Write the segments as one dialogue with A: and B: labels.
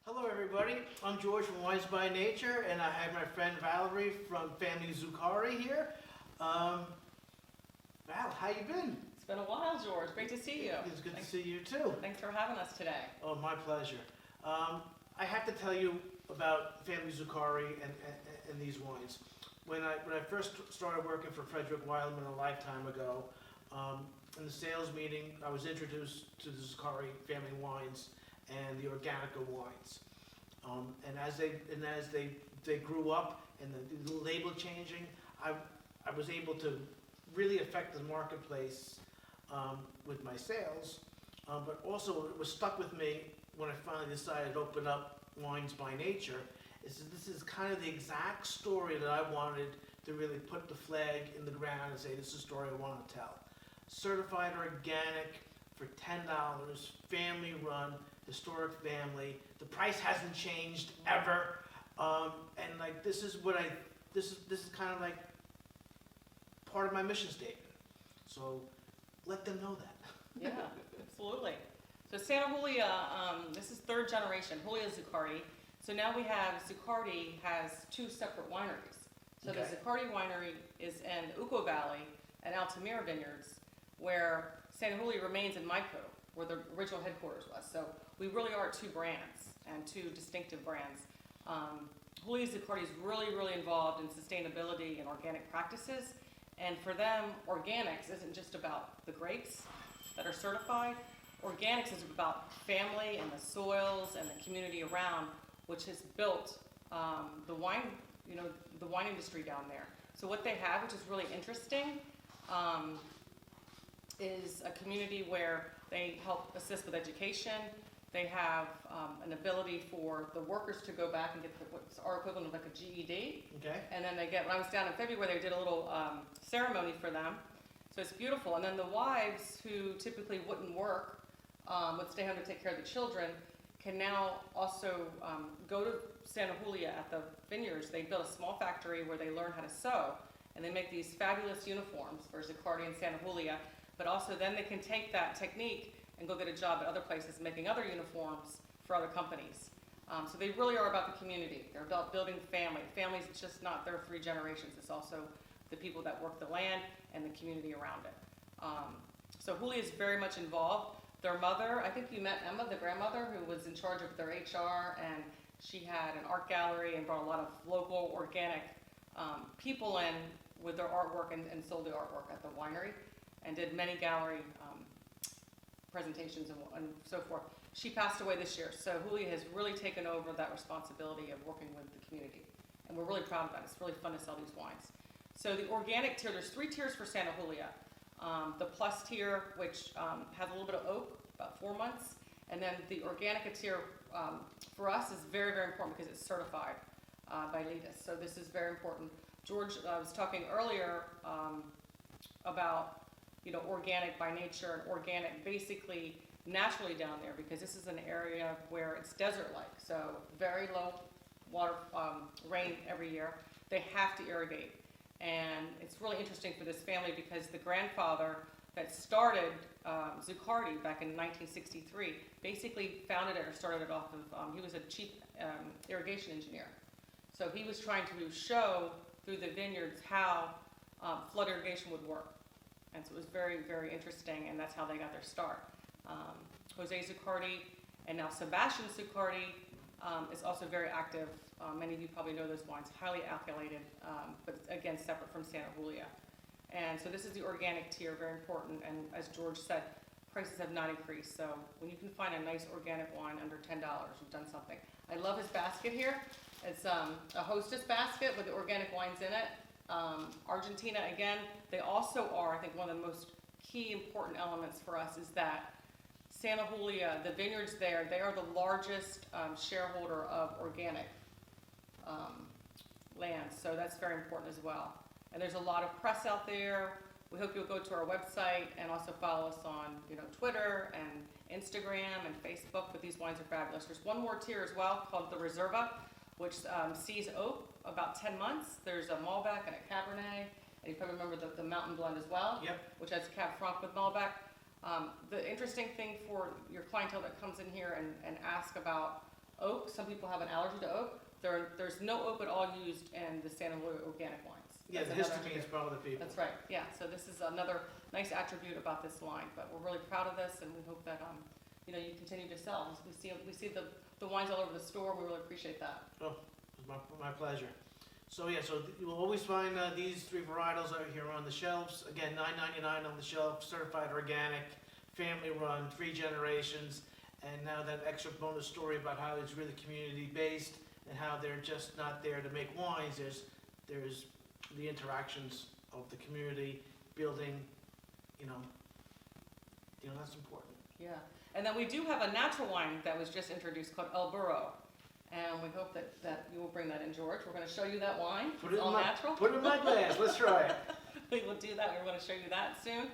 A: Hello everybody, I'm George from Wines by Nature, and I have my friend Valerie from Family Zuccardi here. Val, how you been?
B: It's been a while, George. Great to see you.
A: It's good to see you too.
B: Thanks for having us today.
A: Oh, my pleasure. I have to tell you about Family Zuccardi and these wines. When I first started working for Frederick Wildman a lifetime ago, in the sales meeting, I was introduced to the Zuccardi family wines and the Organica wines. And as they grew up and the label changing, I was able to really affect the marketplace with my sales, but also it was stuck with me when I finally decided to open up Wines by Nature. This is kind of the exact story that I wanted to really put the flag in the ground and say, this is a story I want to tell. Certified organic for $10, family run, historic family. The price hasn't changed ever, and like this is kind of like part of my mission statement. So let them know that.
B: Yeah, absolutely. So Santa Julia, this is third generation, Julia Zuccardi. So now we have, Zuccardi has two separate wineries. So
A: Okay.
B: the Zuccardi winery is in Uco Valley and Altamira Vineyards, where Santa Julia remains in Maipo, where the original headquarters was. So we really are two brands and two distinctive brands. Julia Zuccardi is really involved in sustainability and organic practices. And for them, organics isn't just about the grapes that are certified. Organics is about family and the soils and the community around, which has built the wine, the wine industry down there. So what they have, which is really interesting, is a community where they help assist with education. They have an ability for the workers to go back and get what's our equivalent of like a GED.
A: Okay.
B: And then when I was down in February, they did a little ceremony for them. So it's beautiful. And then the wives who typically wouldn't work, would stay home to take care of the children, can now also go to Santa Julia at the vineyards. They built a small factory where they learn how to sew, and they make these fabulous uniforms for Zuccardi and Santa Julia. But also then they can take that technique and go get a job at other places making other uniforms for other companies. So they really are about the community. They're about building family. Family's just not their three generations. It's also the people that work the land and the community around it. So Julia is very much involved. Their mother, I think you met Emma, the grandmother, who was in charge of their HR, and she had an art gallery and brought a lot of local organic people in with their artwork and sold the artwork at the winery and did many gallery presentations and so forth. She passed away this year, so Julia has really taken over that responsibility of working with the community, and we're really proud of that. It's really fun to sell these wines. So the organic tier, there's 3 tiers for Santa Julia. The plus tier, which has a little bit of oak, about 4 months, and then the Organica tier for us is very important because it's certified by LEDIS. So this is very important. George was talking earlier about organic by nature and organic basically naturally down there, because this is an area where it's desert-like, so very low water rain every year. They have to irrigate. And it's really interesting for this family because the grandfather that started Zuccardi back in 1963 basically founded it or started it off of, he was a chief irrigation engineer. So he was trying to show through the vineyards how flood irrigation would work. And so it was very interesting, and that's how they got their start. Jose Zuccardi and now Sebastian Zuccardi is also very active. Many of you probably know those wines, highly alkylated, but again, separate from Santa Julia. And so this is the organic tier, very important. And as George said, prices have not increased. So when you can find a nice organic wine under $10, you've done something. I love his basket here. It's a hostess basket with the organic wines in it. Argentina, again, they also are, I think one of the most key important elements for us is that Santa Julia, the vineyards there, they are the largest shareholder of organic land. So that's very important as well. And there's a lot of press out there. We hope you'll go to our website and also follow us on Twitter and Instagram and Facebook, but these wines are fabulous. There's one more tier as well called the Reserva, which sees oak about 10 months. There's a Malbec and a Cabernet, and you probably remember the Mountain Blend as well,
A: Yep.
B: which has Cab Franc with Malbec. The interesting thing for your clientele that comes in here and ask about oak. Some people have an allergy to oak. There's no oak at all used in the Santa Julia organic wines.
A: Yeah, the
B: That's another
A: histamine is
B: attribute.
A: part of the people.
B: That's right, yeah, so this is another nice attribute about this line, but we're really proud of this, and we hope that, you know, you continue to sell. We see the wines all over the store, we really appreciate that.
A: Oh, it's my pleasure. So yeah, so you will always find these 3 varietals out here on the shelves. Again, $9.99 on the shelf, certified organic, family run, 3 generations, and now that extra bonus story about how it's really community based and how they're just not there to make wines. There's the interactions of the community building, you know, that's important.
B: Yeah, and then we do have a natural wine that was just introduced called El Burro, and we hope that you will bring that in, George. We're gonna show you that wine,
A: Put
B: it's
A: it
B: all
A: in my,
B: natural.
A: Put it in my glass, let's try it.
B: We will do that, we're gonna show you that soon,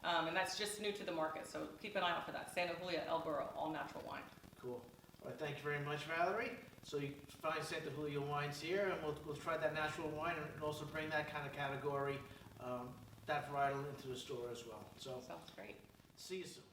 B: and that's just new to the market, so keep an eye out for that. Santa Julia El Burro, all natural wine.
A: Cool. All right, thank you very much, Valerie. So you find Santa Julia wines here, and we'll try that natural wine and also bring that kind of category, that varietal into the store as well. So
B: Sounds great.
A: see you soon.